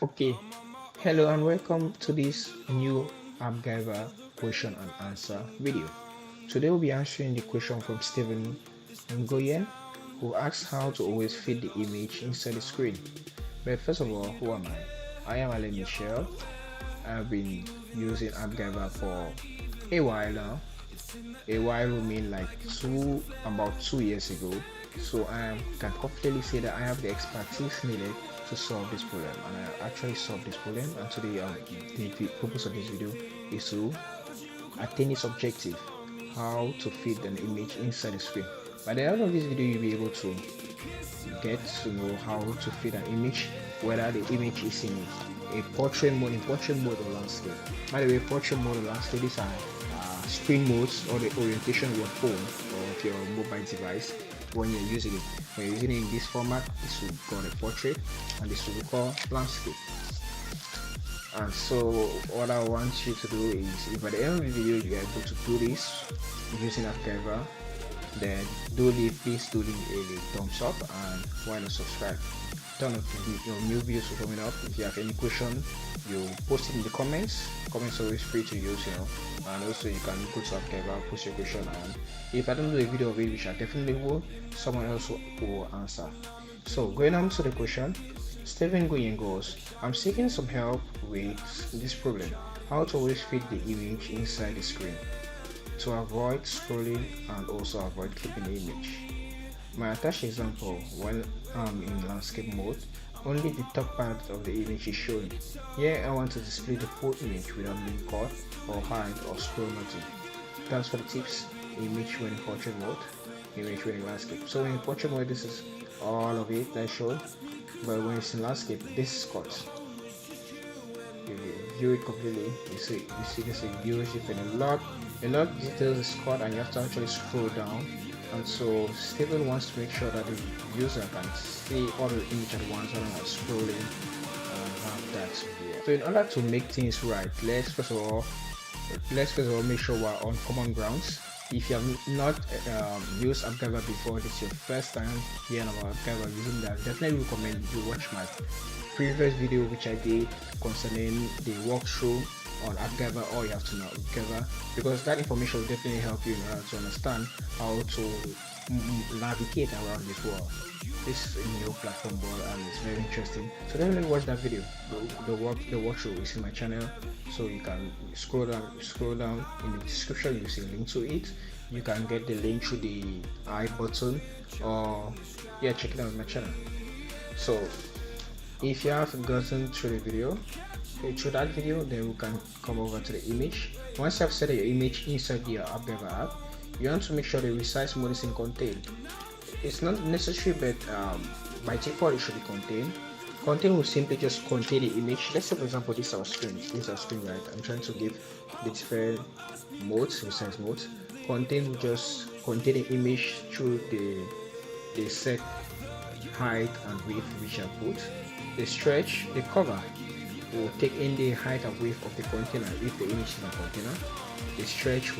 Okay, hello and welcome to this new Appgyver question and answer video. Today we'll be answering the question from Stephen Ngoyen, who asks how to always fit the image inside the screen. But first of all, who am I? I am Ale Michelle. I've been using Appgyver for a while now. A while will mean like about 2 years ago. So can confidently say that I have the expertise needed to solve this problem, and I actually solved this problem. And today, the purpose of this video is to attain its objective: how to fit an image inside the screen. By the end of this video, you'll be able to get to know how to fit an image, whether the image is in a portrait mode or landscape. By the way, portrait mode or landscape, these are screen modes or the orientation of your phone or of your mobile device when you're using it. When you're using it in this format, this will be called a portrait and this will be called landscape. And so what I want you to do is, if at the end of the video you're able to do this using Appgyver, then please do leave a thumbs up, and why not subscribe. Turn on your new videos coming up. If you have any question, you post it in the comments. Comments are always free to use, and also you can go to Appgyver, post your question, and if I don't do a video of it, which I definitely will, someone else will answer. So going on to the question, Stephen Nguyen goes, I'm seeking some help with this problem: how to always fit the image inside the screen to avoid scrolling and also avoid keeping the image. My attached example, when I'm in landscape mode, only the top part of the image is shown. Here I want to display the full image without being caught or hide or scroll nothing. Thanks for the tips. Image when in portrait mode, image when in landscape. So in portrait mode, this is all of it that's shown, but when it's in landscape, this is cut. You view it completely, you see this in viewership, and a lot of details is cut, and you have to actually scroll down. And so Stephen wants to make sure that the user can see all the image at once rather than scrolling and have that here. So in order to make things right, let's first of all make sure we're on common grounds. If you have not used Appgyver before, this is your first time hearing about Appgyver using that, definitely recommend you watch my previous video which I did concerning the walkthrough on Appgyver. All you have to know Appgyver, because that information will definitely help you in order to understand how to navigate around this world. This is a new platform world and it's very interesting. So definitely watch that video. The walkthrough is in my channel, so you can scroll down in the description. You see a link to it. You can get the link through the I button, or check it out on my channel. So if you have gotten through the video, through that video, then we can come over to the image. Once you have set your image inside your Appgyver app, you want to make sure the resize mode is in contain. It's not necessary, but by default it should be contain. Contain will simply just contain the image. Let's say for example this is our screen. Right? I'm trying to give the different modes, resize modes. Contain will just contain the image through the set height and width which I put. The stretch, the cover, will take in the height and width of the container if the image is in a container. The stretch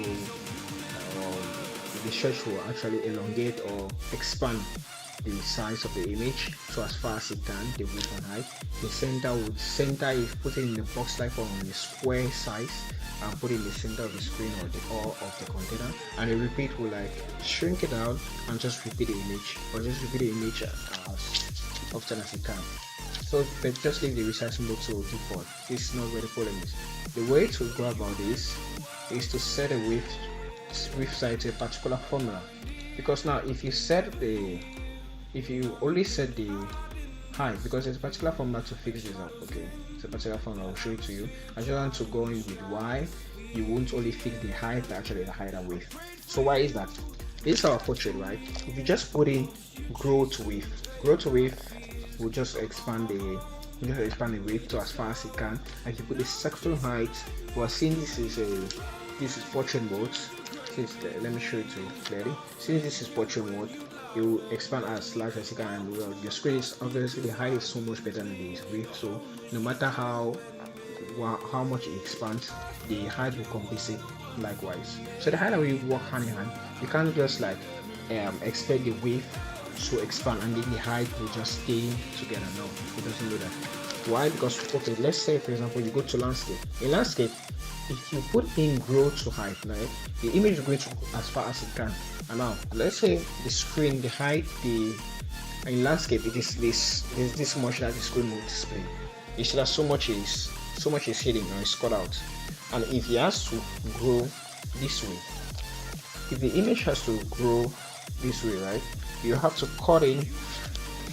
will actually elongate or expand the size of the image so as far as it can, the width and height. The center is put in the box like on a square size and put in the center of the screen or of the container, and the repeat will like shrink it down and just repeat the image, or just repeat the image as often as you can. So but just leave the resize mode to default. This is not where the problem is. The way to go about this is to set a width size to a particular formula, because now if you only set the height, because there's a particular formula to fix this up. Okay, it's a particular formula, I'll show it to you. I just want to go in with Y. You won't only fix the height, but actually the height and width. So why is that? This is our portrait, right? If you just put in grow to width will just expand the width to as far as it can. And if you put the sectional height, we're seeing this is portrait mode. Let me show it to you clearly. Since this is portrait mode, it will expand as large as you can, and your screen is obviously the height is so much better than the width. So no matter how much it expands, the height will compensate likewise. So the height will work hand in hand. You can't just like expect the width to expand and then the height will just stay together. No, it doesn't do that. Why? Because okay, let's say for example you go to landscape. In landscape, if you put in grow to height, right, the image is going to go as far as it can. And now let's say the screen, the height, the in landscape it is this much that the screen will display. You see that so much is hidden or is cut out. And if it has to grow this way, if the image has to grow this way, right, you have to cut in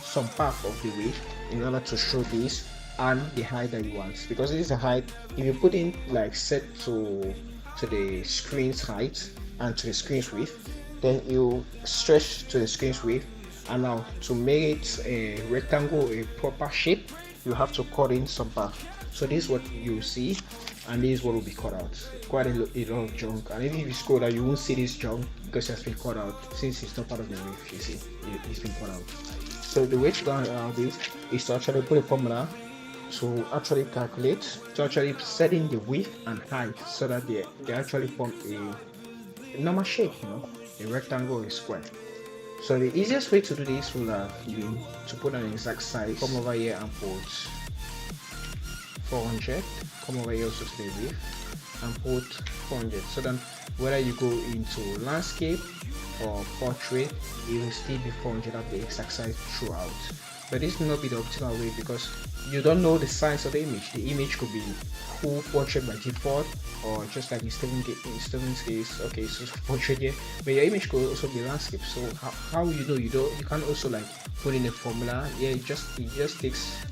some part of the width in order to show this and the height that you want, because this is a height. If you put in like set to the screen's height and to the screen's width, then you stretch to the screen's width. And now to make it a rectangle, a proper shape, you have to cut in some part. So this is what you see, and this is what will be cut out. Quite a lot of junk, and even if you scroll down you won't see this junk because it has been cut out since it's not part of the width. You see it's been cut out. So the way to go around this is to actually put a formula to actually calculate, to actually set in the width and height so that they actually form a normal shape, a rectangle or a square. So the easiest way to do this will have been to put an exact size. Come over here and put 400. Come over here also to the width and put 400. So then whether you go into landscape or portrait, it will still be 400 at the exact size throughout. But this will not be the optimal way because you don't know the size of the image. The image could be full portrait by default, or just like in Steven's case, okay, so portrait here, but your image could also be landscape. So how you can't also like put in a formula. Yeah, it just takes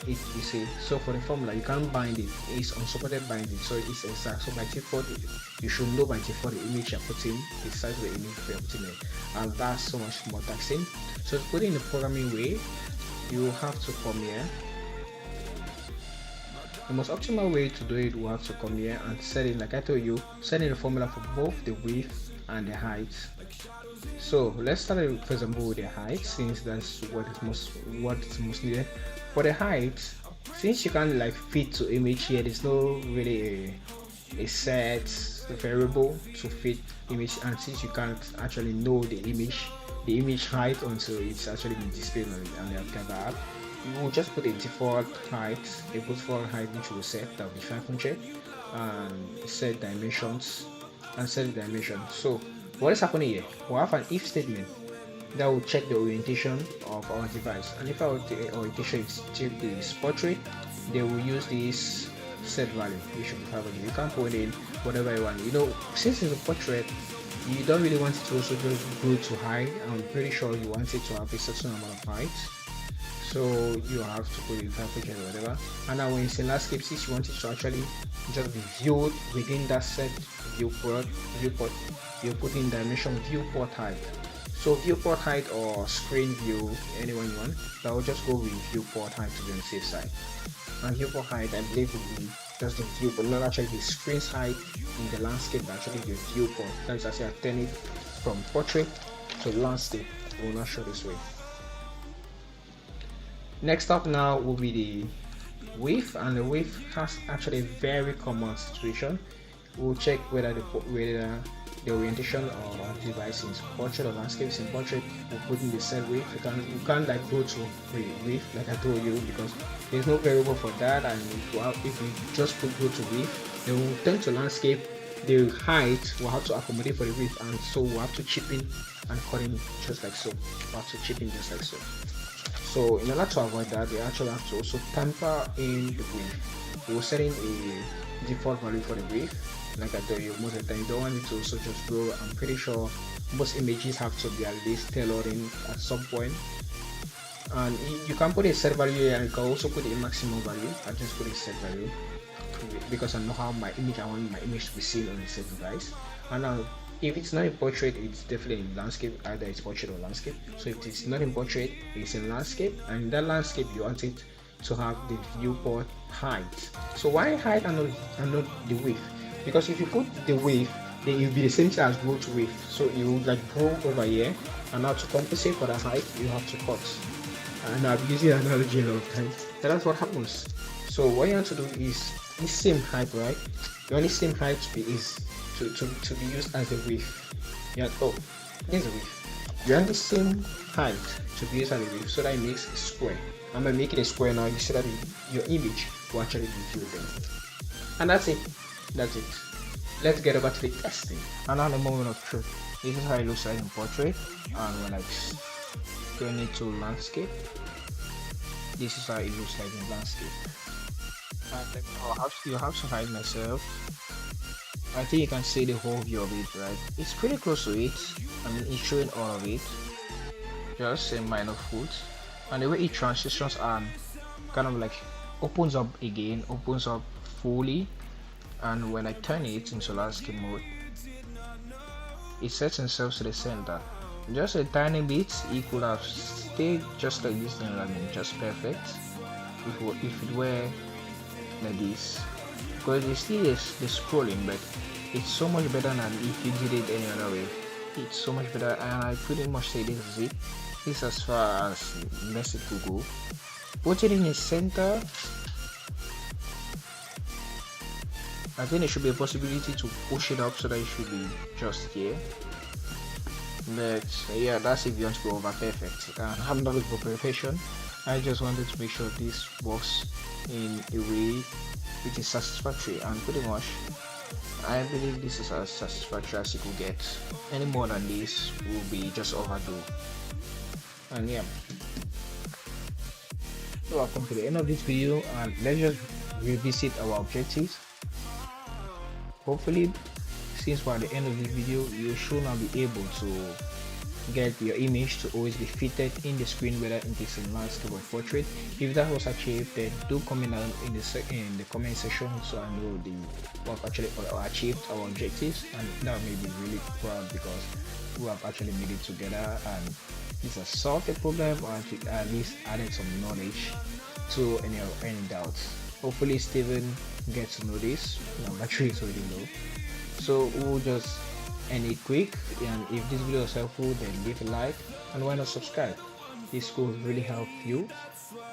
it, you see. So for the formula you can't bind it, it's unsupported binding, so it's exact. So by default you should know by default the image you're putting, the size of the image you're putting in, and that's so much more taxing. So to put it in the programming way, you have to come here. The most optimal way to do it will have to come here and set it, like I told you, set in the formula for both the width and the height. So let's start with, for example, with the height, since that's what is most needed. For the height, since you can't like fit to image here, there's no really a set variable to fit image, and since you can't actually know the image height until it's actually been displayed on the Appgyver app, you will just put a default height, which will set, that will be 500, and set dimensions So what is happening here? We'll have an if statement that will check the orientation of our device, and if our orientation is portrait, they will use this set value, which should be 500. You can put in whatever you want. Since it's a portrait, you don't really want it to also just go to high. I'm pretty sure you want it to have a certain amount of height, so you have to put in 500 or whatever. And now when it's in landscape, since you want it to actually just be viewed within that set viewport, you put in dimension viewport height. So viewport height or screen view, anyone you want, that will just go with viewport height to be on the safe side. And viewport height, I believe, will be just the viewport, not actually the screen's height in the landscape, but actually the viewport. That is actually I turn it from portrait to landscape. I will not show this way. Next up now will be the width, and the width has actually a very common situation. We'll check whether the orientation of the device is portrait or landscape. In portrait, we'll put in the set width. You can't like go to width like I told you, because there's no variable for that. And if we just go to width, then we'll turn to landscape. The height will have to accommodate for the width, and so we'll have to chip in and cut in just like so. We'll have to chip in just like so. So in order to avoid that, we actually have to also tamper in the width. We'll set in a default value for the width. Like I told you, most of the time you don't want it to also just grow. I'm pretty sure most images have to be at least tailored in at some point. And you can put a set value here, and you can also put a maximum value. I just put a set value because I know how I want my image to be seen on a set device. And now if it's not in portrait, it's definitely in landscape. Either it's portrait or landscape. So if it's not in portrait, it's in landscape, and in that landscape you want it to have the viewport height. So why height and not the width? Because if you put the width, then it will be the same thing as grow to width. So it will like grow over here, and now to compensate for the height, you have to cut. And I've used the analogy a lot of times. So that's what happens. So what you want to do is the same height, right? The only same height is to be used as the width. Here's the width. You want the same height to be used as the width, so that it makes a square. And by making a square now, you see that your image will actually be filled in. And that's it. That's it. Let's get over to the testing. And now the moment of truth. This is how it looks like in portrait. And when I turn it to landscape, this is how it looks like in landscape. And then you have to hide myself. I think you can see the whole view of it, right? It's pretty close to it. I mean, it's showing all of it. Just a minor foot. And the way it transitions and kind of like opens up again, opens up fully. And when I turn it into landscape mode, it sets itself to the center. Just a tiny bit, it could have stayed just like this thing, I mean, just perfect if it were like this. Because you see the scrolling, but it's so much better than if you did it any other way. It's so much better, and I pretty much say this is it. This is as far as best it could go. Put it in the center. I think there should be a possibility to push it up so that it should be just here. But yeah, that's if you want to go over perfect. I'm not looking for perfection. I just wanted to make sure this works in a way which is satisfactory, and pretty much I believe this is as satisfactory as you could get. Any more than this will be just overdue. And yeah, so I've come to the end of this video, and let's just revisit our objectives. Hopefully, since we're at the end of this video, you should now be able to get your image to always be fitted in the screen, whether it is in landscape or portrait. If that was achieved, then do comment down in the comment section so I know we've actually achieved our objectives, and that made me really proud because we have actually made it together, and this has solved a problem, or at least added some knowledge to any doubts. Hopefully Steven gets to know this. My battery is already low, so we'll just end it quick. And if this video was helpful, then leave a like, and why not subscribe? This could really help you.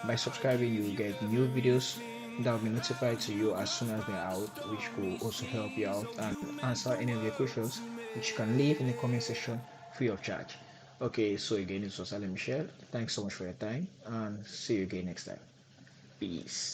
By subscribing, you will get new videos that will be notified to you as soon as they're out, which could also help you out and answer any of your questions, which you can leave in the comment section free of charge. Okay, so again, this was Ali Michelle. Thanks so much for your time, and see you again next time. Peace.